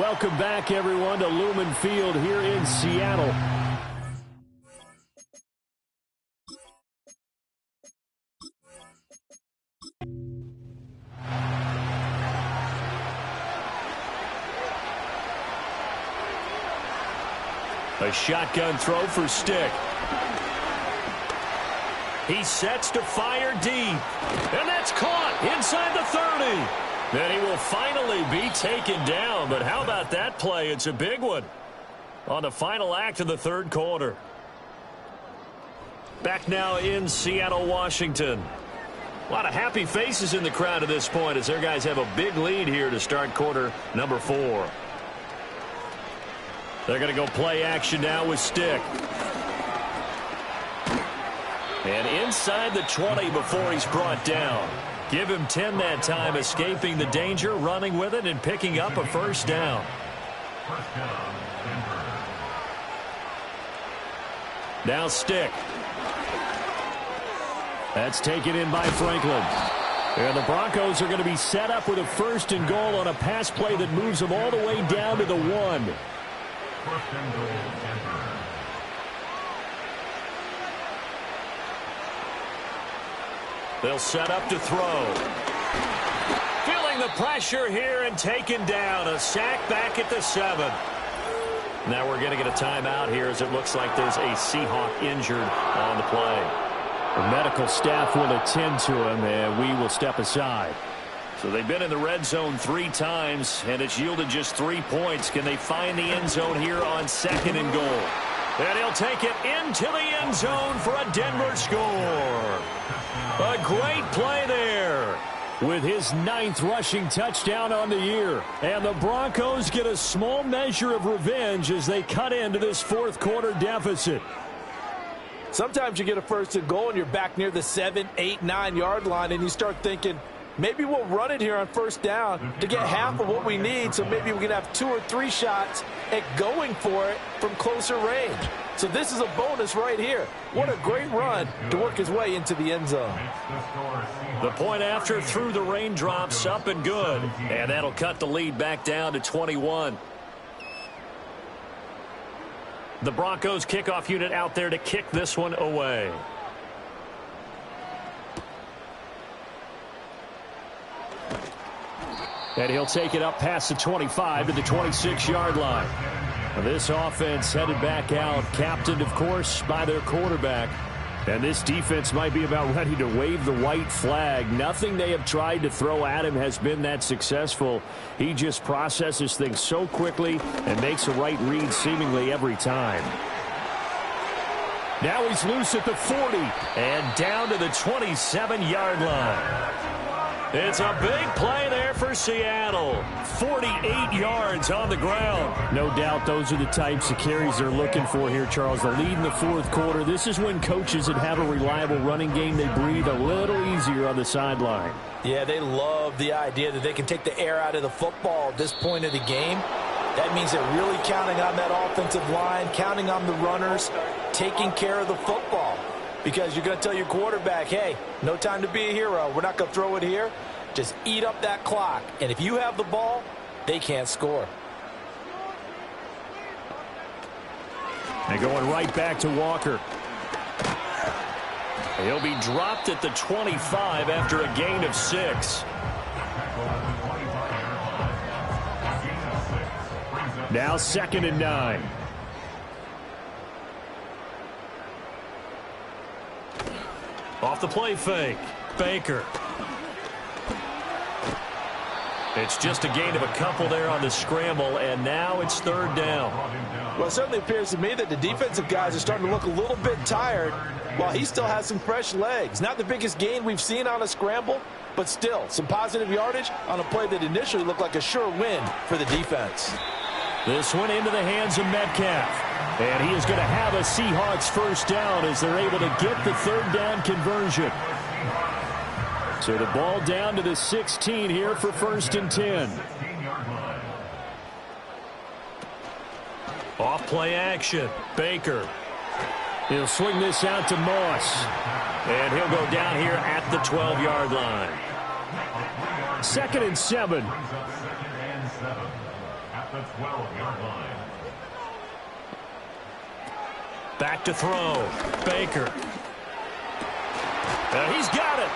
Welcome back, everyone, to Lumen Field here in Seattle. A shotgun throw for Stick. He sets to fire deep. And that's caught inside the 30. Then he will finally be taken down. But how about that play? It's a big one on the final act of the third quarter. Back now in Seattle, Washington. A lot of happy faces in the crowd at this point as their guys have a big lead here to start quarter number 4. They're going to go play action now with Stick. And inside the 20 before he's brought down. Give him 10 that time, escaping the danger, running with it, and picking up a first down. Now Stick. That's taken in by Franklin. And the Broncos are going to be set up with a first and goal on a pass play that moves them all the way down to the 1. They'll set up to throw. Feeling the pressure here and taken down. A sack back at the 7. Now we're going to get a timeout here as it looks like there's a Seahawk injured on the play. The medical staff will attend to him, and we will step aside. So they've been in the red zone 3 times, and it's yielded just 3 points. Can they find the end zone here on 2nd and goal? And he'll take it into the end zone for a Denver score. A great play there with his 9th rushing touchdown on the year. And the Broncos get a small measure of revenge as they cut into this fourth quarter deficit. Sometimes you get a first and goal and you're back near the 7, 8, 9-yard line, and you start thinking, maybe we'll run it here on first down to get half of what we need, so maybe we can have 2 or 3 shots at going for it from closer range. So this is a bonus right here. What a great run to work his way into the end zone. The point after through the raindrops, up and good. And that'll cut the lead back down to 21. The Broncos kickoff unit out there to kick this one away. And he'll take it up past the 25 to the 26-yard line. This offense headed back out, captained, of course, by their quarterback. And this defense might be about ready to wave the white flag. Nothing they have tried to throw at him has been that successful. He just processes things so quickly and makes a right read seemingly every time. Now he's loose at the 40 and down to the 27-yard line. It's a big play there for Seattle. 48 yards on the ground. No doubt those are the types of carries they're looking for here, Charles. The lead in the fourth quarter. This is when coaches that have a reliable running game, they breathe a little easier on the sideline. Yeah, they love the idea that they can take the air out of the football at this point of the game. That means they're really counting on that offensive line, counting on the runners, taking care of the football. Because you're going to tell your quarterback, hey, no time to be a hero. We're not going to throw it here. Just eat up that clock. And if you have the ball, they can't score. And going right back to Walker. He'll be dropped at the 25 after a gain of 6. Now 2nd and 9. Off the play fake. Baker. It's just a gain of a couple there on the scramble, and now it's 3rd down. Well, it certainly appears to me that the defensive guys are starting to look a little bit tired while he still has some fresh legs. Not the biggest gain we've seen on a scramble, but still some positive yardage on a play that initially looked like a sure win for the defense. This one into the hands of Metcalf. And he is going to have a Seahawks first down as they're able to get the 3rd down conversion. So the ball down to the 16 here for 1st and 10. Off play action. Baker. He'll swing this out to Moss. And he'll go down here at the 12-yard line. 2nd and 7. at the 12-yard line. Back to throw. Baker. He's got it.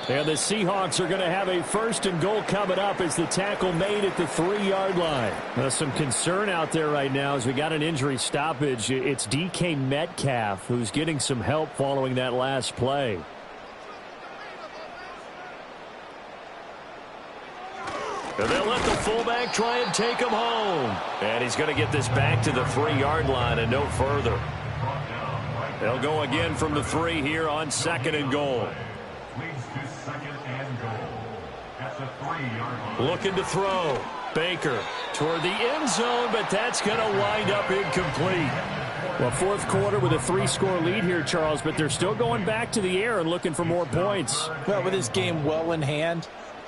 And the Seahawks are going to have a 1st and goal coming up as the tackle made at the 3-yard line. Some concern out there right now as we got an injury stoppage. It's DK Metcalf who's getting some help following that last play. And they'll let the fullback try and take him home. And he's going to get this back to the 3-yard line and no further. They'll go again from the 3 here on 2nd and goal. Looking to throw. Baker toward the end zone, but that's going to wind up incomplete. Well, 4th quarter with a 3-score lead here, Charles, but they're still going back to the air and looking for more points. Well, with this game well in hand,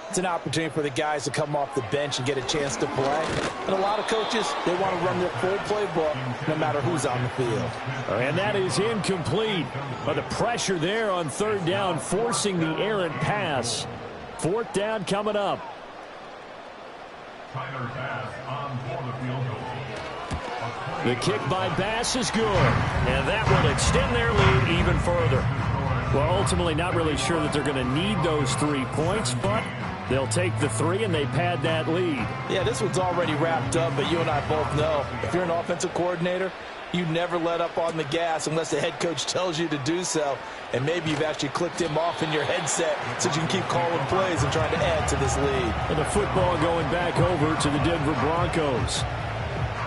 it's an opportunity for the guys to come off the bench and get a chance to play. And a lot of coaches, they want to run their full playbook no matter who's on the field. And that is incomplete. But the pressure there on 3rd down, forcing the errant pass. 4th down coming up. The kick by Bass is good. And that will extend their lead even further. Well, ultimately not really sure that they're going to need those 3 points, but they'll take the 3 and they pad that lead. Yeah, this one's already wrapped up, but you and I both know if you're an offensive coordinator, you never let up on the gas unless the head coach tells you to do so. And maybe you've actually clicked him off in your headset so you can keep calling plays and trying to add to this lead. And the football going back over to the Denver Broncos.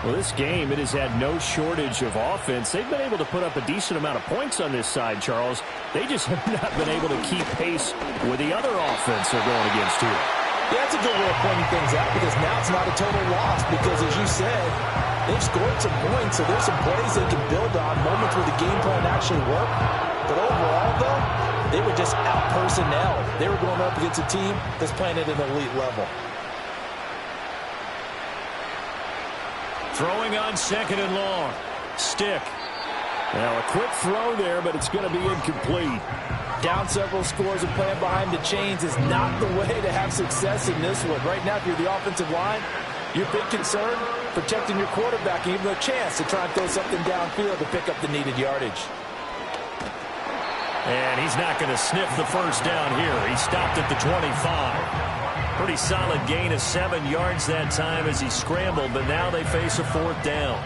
Well, this game, it has had no shortage of offense. They've been able to put up a decent amount of points on this side, Charles. They just have not been able to keep pace with the other offense they're going against here. Yeah, that's a good way of pointing things out because now it's not a total loss because, as you said, they've scored some points, so there's some plays they can build on, moments where the game plan actually worked. But overall, though, they were just out-personnel. They were going up against a team that's playing at an elite level. Throwing on 2nd and long. Stick. Now a quick throw there, but it's going to be incomplete. Down several scores and playing behind the chains is not the way to have success in this one. Right now, if you're the offensive line, your big concern, protecting your quarterback and giving him a chance to try and throw something downfield to pick up the needed yardage. And he's not going to sniff the 1st down here. He stopped at the 25. Pretty solid gain of 7 yards that time as he scrambled, but now they face a 4th down.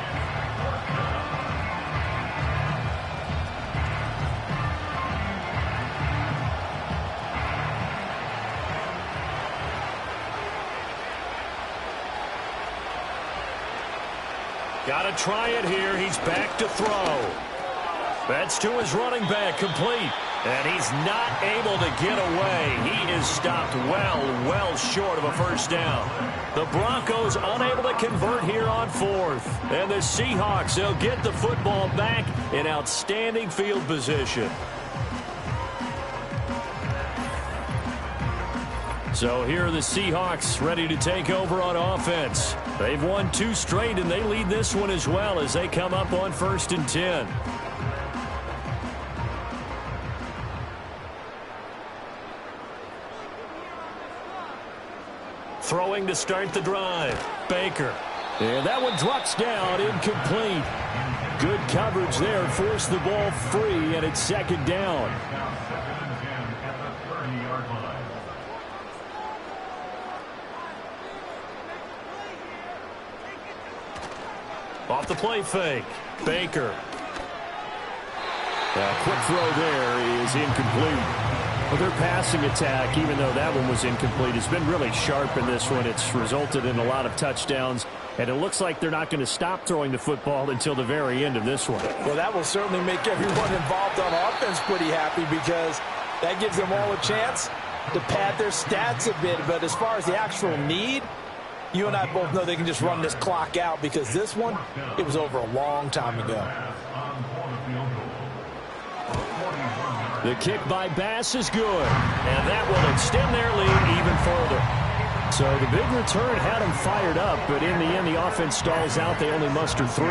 Got to try it here. He's back to throw. That's to his running back, complete. And he's not able to get away. He is stopped well short of a 1st down. The Broncos unable to convert here on 4th. And the Seahawks, they'll get the football back in outstanding field position. So here are the Seahawks ready to take over on offense. They've won 2 straight, and they lead this one as well as they come up on 1st and 10. Throwing to start the drive. Baker. And that one drops down, incomplete. Good coverage there, forced the ball free, and it's 2nd down. Off the play fake. Baker. A quick throw there is incomplete. Well, their passing attack, even though that one was incomplete, has been really sharp in this one. It's resulted in a lot of touchdowns, and it looks like they're not going to stop throwing the football until the very end of this one. Well, that will certainly make everyone involved on offense pretty happy because that gives them all a chance to pad their stats a bit. But as far as the actual need, you and I both know they can just run this clock out because this one, it was over a long time ago. The kick by Bass is good, and that will extend their lead even further. So the big return had them fired up, but in the end, the offense stalls out. They only mustered 3.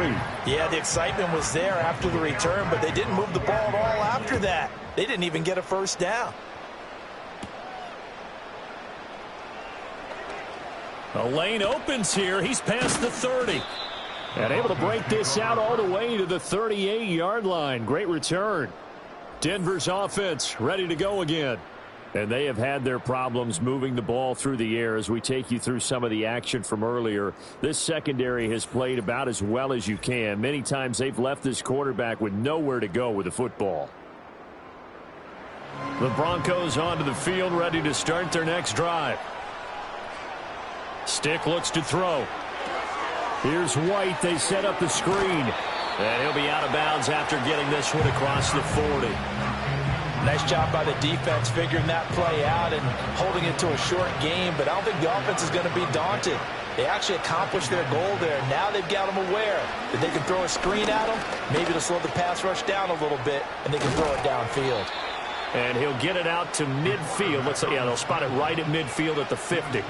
Yeah, the excitement was there after the return, but they didn't move the ball at all after that. They didn't even get a 1st down. A lane opens here. He's past the 30. And able to break this out all the way to the 38-yard line. Great return. Denver's offense ready to go again. And they have had their problems moving the ball through the air as we take you through some of the action from earlier. This secondary has played about as well as you can. Many times they've left this quarterback with nowhere to go with the football. The Broncos onto the field, ready to start their next drive. Stick looks to throw. Here's White. They set up the screen. And he'll be out of bounds after getting this one across the 40. Nice job by the defense figuring that play out and holding it to a short game, but I don't think the offense is going to be daunted. They actually accomplished their goal there. Now they've got them aware that they can throw a screen at them, maybe to slow the pass rush down a little bit, and they can throw it downfield. And he'll get it out to midfield. Looks like, yeah, they'll spot it right at midfield at the 50.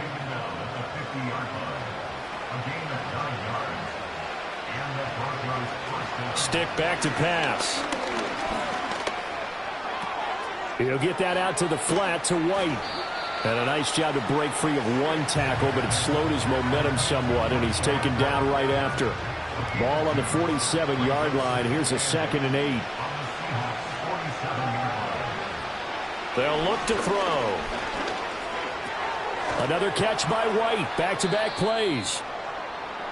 Stick back to pass. He'll get that out to the flat to White. And a nice job to break free of one tackle, but it slowed his momentum somewhat, and he's taken down right after. Ball on the 47-yard line. Here's a 2nd and 8. They'll look to throw. Another catch by White. Back-to-back plays.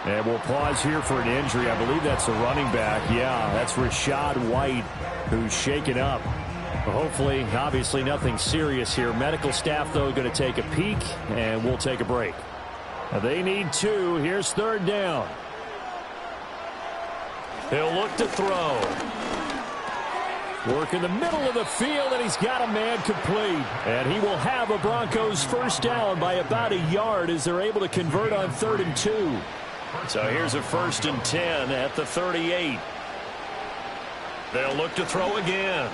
And we'll pause here for an injury. I believe that's the running back. Yeah, that's Rashad White, who's shaken up. Hopefully, obviously nothing serious here. Medical staff, though, going to take a peek, and we'll take a break. They need 2. Here's 3rd down. He'll look to throw. Work in the middle of the field, and he's got a man complete. And he will have a Broncos first down by about a yard as they're able to convert on 3rd and 2. So here's a 1st and 10 at the 38. They'll look to throw again.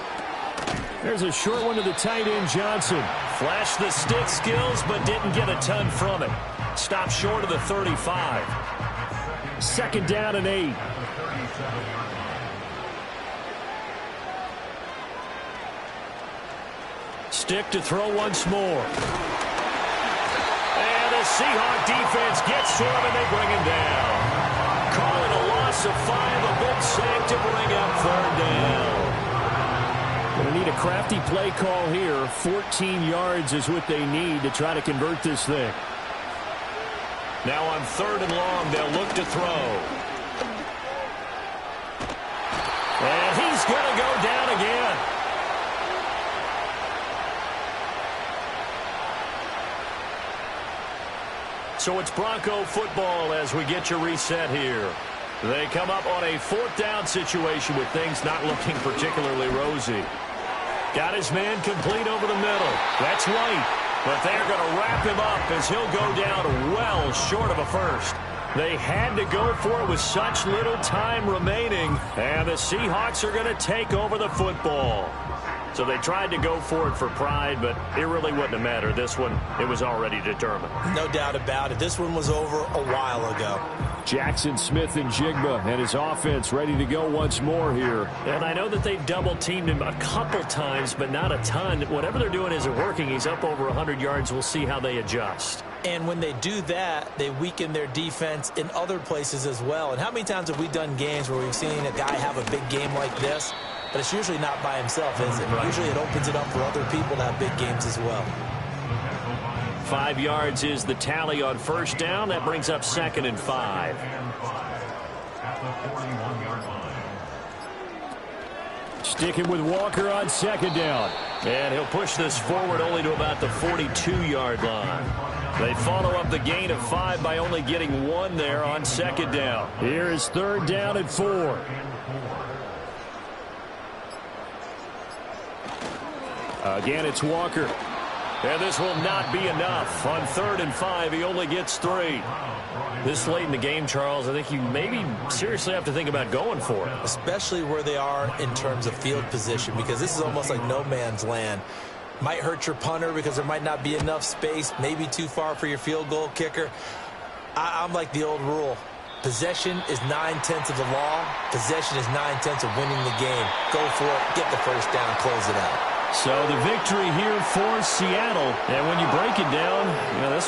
There's a short one to the tight end, Johnson. Flashed the stick skills, but didn't get a ton from it. Stopped short of the 35. 2nd down and 8. Stick to throw once more. And the Seahawks defense gets to him, and they bring him down. Calling a loss of 5, a big sack to bring up 3rd down. Going to need a crafty play call here. 14 yards is what they need to try to convert this thing. Now on 3rd and long, they'll look to throw. And he's going to go down again. So it's Bronco football as we get you reset here. They come up on a 4th down situation with things not looking particularly rosy. Got his man complete over the middle. That's White. But they're going to wrap him up as he'll go down well short of a first. They had to go for it with such little time remaining. And the Seahawks are going to take over the football. So they tried to go for it for pride, but it really wouldn't have mattered. This one, it was already determined. No doubt about it. This one was over a while ago. Jackson Smith and Jigba and his offense ready to go once more here. And I know that they've double-teamed him a couple times, but not a ton. Whatever they're doing isn't working. He's up over 100 yards. We'll see how they adjust. And when they do that, they weaken their defense in other places as well. And how many times have we done games where we've seen a guy have a big game like this? But it's usually not by himself, is it? Right. Usually it opens it up for other people to have big games as well. 5 yards is the tally on 1st down. That brings up 2nd and 5. Sticking with Walker on 2nd down. And he'll push this forward only to about the 42-yard line. They follow up the gain of 5 by only getting 1 there on 2nd down. Here is 3rd down and 4. Again, it's Walker. And this will not be enough. On 3rd and 5, he only gets 3. This late in the game, Charles, I think you maybe seriously have to think about going for it. Especially where they are in terms of field position, because this is almost like no man's land. Might hurt your punter because there might not be enough space, maybe too far for your field goal kicker. I'm like the old rule. Possession is 9/10 of the law. Possession is 9/10 of winning the game. Go for it, get the first down, close it out. So the victory here for Seattle. And when you break it down, this